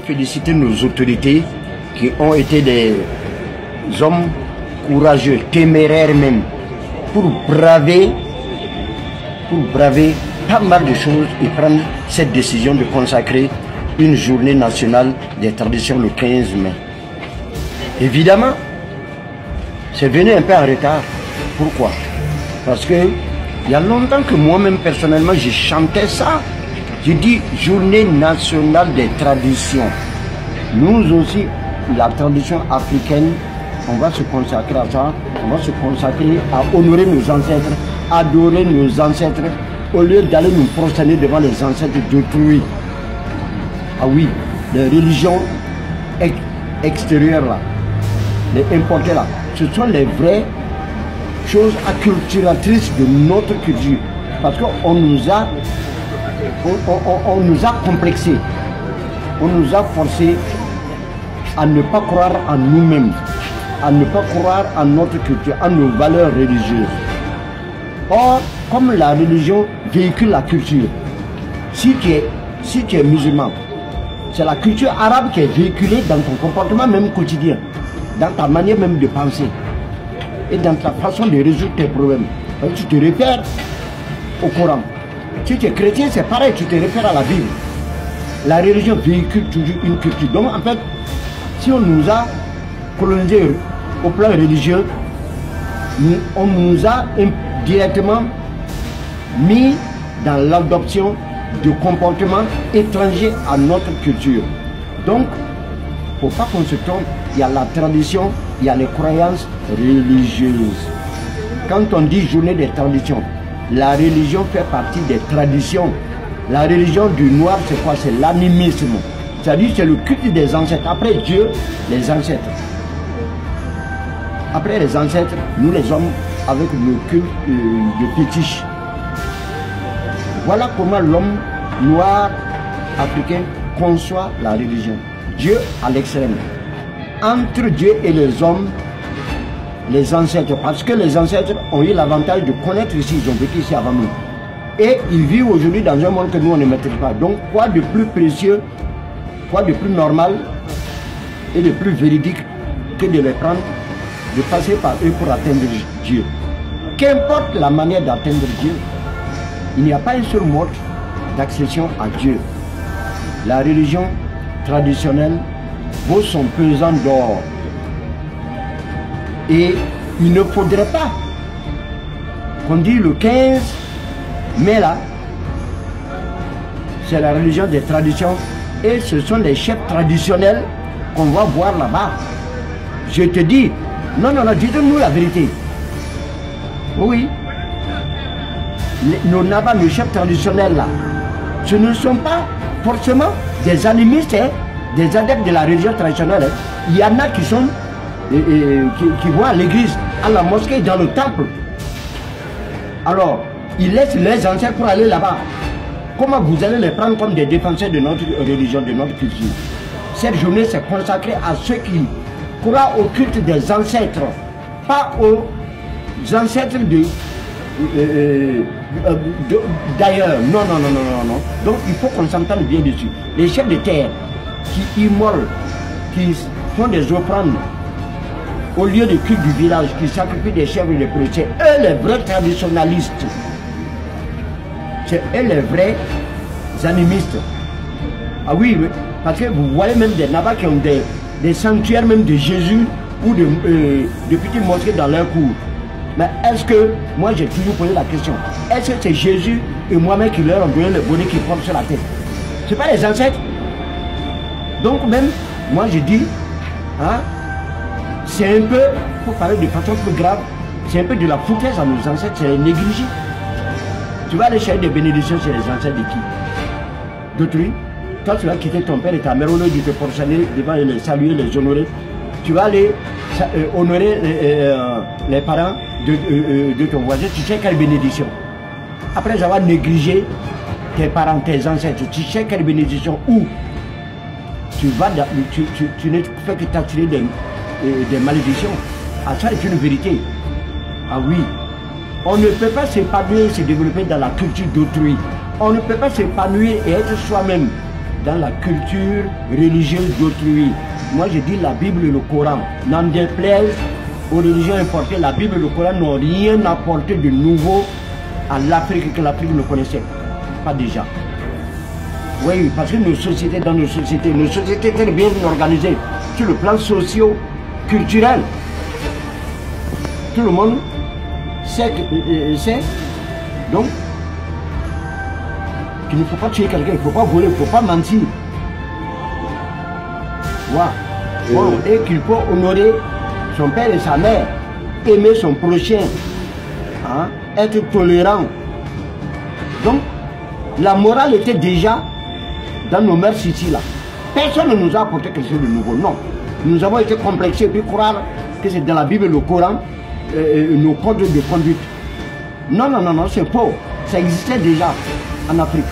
féliciter nos autorités qui ont été des hommes courageux, téméraires même, pour braver pas mal de choses et prendre cette décision de consacrer une journée nationale des traditions le 15 mai. Évidemment, c'est venu un peu en retard. Pourquoi? Parce que il y a longtemps que moi-même personnellement j'ai chanté ça. J'ai dit journée nationale des traditions. Nous aussi, la tradition africaine, on va se consacrer à ça. On va se consacrer à honorer nos ancêtres, adorer nos ancêtres, au lieu d'aller nous prosterner devant les ancêtres d'autrui. Ah oui, les religions extérieures là, les importées là, ce sont les vraies choses acculturatrices de notre culture. Parce qu'on nous a, on nous a complexés, on nous a forcés à ne pas croire en nous-mêmes, à ne pas croire en notre culture, en nos valeurs religieuses. Or, comme la religion véhicule la culture, si tu es musulman, c'est la culture arabe qui est véhiculée dans ton comportement même quotidien, dans ta manière même de penser et dans ta façon de résoudre tes problèmes. Donc, tu te réfères au Coran. Si tu es chrétien, c'est pareil, tu te réfères à la Bible. La religion véhicule toujours une culture. Donc en fait, si on nous a colonisé au plan religieux, on nous a directement mis dans l'adoption de comportements étrangers à notre culture. Donc, il ne faut pas qu'on se trompe, il y a la tradition, il y a les croyances religieuses. Quand on dit journée des traditions, la religion fait partie des traditions. La religion du noir, c'est quoi? C'est l'animisme. C'est-à-dire c'est le culte des ancêtres. Après Dieu, les ancêtres. Après les ancêtres, nous les hommes, avec le culte de fétiche. Voilà comment l'homme noir africain conçoit la religion. Dieu à l'extrême. Entre Dieu et les hommes, les ancêtres, parce que les ancêtres ont eu l'avantage de connaître ici, ils ont vécu ici avant nous. Et ils vivent aujourd'hui dans un monde que nous on ne maîtrise pas. Donc quoi de plus précieux, quoi de plus normal et de plus véridique que de les prendre, de passer par eux pour atteindre Dieu. Qu'importe la manière d'atteindre Dieu, il n'y a pas un seul mode d'accession à Dieu. La religion traditionnelle vaut son pesant d'or. Et il ne faudrait pas qu'on dise le 15 mai là, c'est la religion des traditions et ce sont les chefs traditionnels qu'on va voir là-bas. Je te dis, non, dites-nous la vérité. Oui, nos nabas, nos chefs traditionnels là, ce ne sont pas forcément des animistes, hein, des adeptes de la religion traditionnelle. Hein. Il y en a qui sont qui vont à l'église, à la mosquée, dans le temple. Alors, ils laissent les ancêtres pour aller là-bas. Comment vous allez les prendre comme des défenseurs de notre religion, de notre culture? Cette journée s'est consacrée à ceux qui croient au culte des ancêtres, pas aux ancêtres d'ailleurs. Non. Donc il faut qu'on s'entende bien dessus. Les chefs de terre qui immolent, qui font des offrandes au lieu de culte du village, qui sacrifient des chèvres et des poulets, c'est eux les vrais traditionnalistes. C'est eux les vrais animistes. Ah oui, parce que vous voyez même des nabas qui ont des sanctuaires même de Jésus ou de petites mosquées dans leur cour. Mais est-ce que, moi j'ai toujours posé la question, est-ce que c'est Jésus et moi-même qui leur ont donné le bonnet qui portent sur la tête? Ce n'est pas les ancêtres. Donc même, moi je dis, hein, c'est un peu, pour parler de façon plus grave, c'est un peu de la foutaise à nos ancêtres, c'est les négliger. Tu vas aller chercher des bénédictions chez les ancêtres de qui? D'autrui. Toi tu vas quitter ton père et ta mère au lieu de te prosterner devant les saluer, les honorer. Tu vas aller honorer les parents de ton voisin, tu sais quelle bénédiction. Après avoir négligé tes parents, tes ancêtres, tu sais quelle bénédiction où tu vas, tu ne fais que t'attirer des malédictions. Ah, ça est une vérité. Ah oui, on ne peut pas s'épanouir et se développer dans la culture d'autrui. On ne peut pas s'épanouir et être soi-même dans la culture religieuse d'autrui. Moi je dis la Bible et le Coran. N'en déplaise aux religions importées, la Bible et le Coran n'ont rien apporté de nouveau à l'Afrique que l'Afrique ne connaissait pas déjà. Oui, parce que nos sociétés très bien organisées sur le plan socio-culturel. Tout le monde sait, donc qu'il ne faut pas tuer quelqu'un, il ne faut pas voler, il ne faut pas mentir. Voilà. Bon, et qu'il faut honorer son père et sa mère, aimer son prochain, hein, être tolérant. Donc, la morale était déjà dans nos mœurs ici là. Personne ne nous a apporté quelque chose de nouveau, non. Nous avons été complexés et puis croire que c'est dans la Bible et le Coran, nos codes de conduite. Non, non, non, non, c'est faux. Ça existait déjà en Afrique.